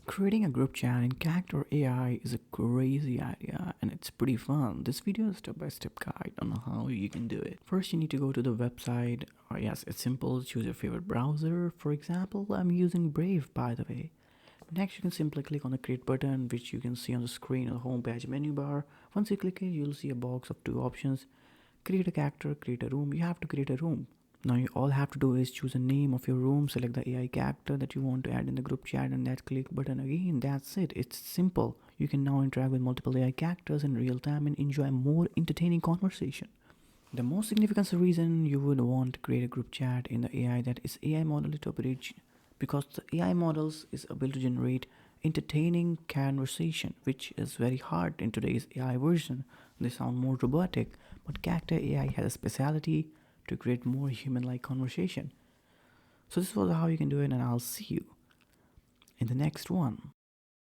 Creating a group chat in Character AI is a crazy idea and it's pretty fun. This video is a step-by-step guide on how you can do it. First, you need to go to the website. Yes, it's simple. Choose your favorite browser. For example, I'm using Brave, by the way. Next, you can simply click on the create button, which you can see on the screen on the home page menu bar. Once you click it, you'll see a box of two options: create a character, create a room. You have to create a room. Now you all have to do is choose a name of your room, select the AI character that you want to add in the group chat, and that click button again. That's it. It's simple. You can now interact with multiple AI characters in real time and enjoy more entertaining conversation. The most significant reason you would want to create a group chat in the AI that is AI model to operate, because the AI models is able to generate entertaining conversation, which is very hard in today's AI version. They sound more robotic, but Character AI has a specialty to create more human-like conversation. So this was how you can do it, and I'll see you in the next one.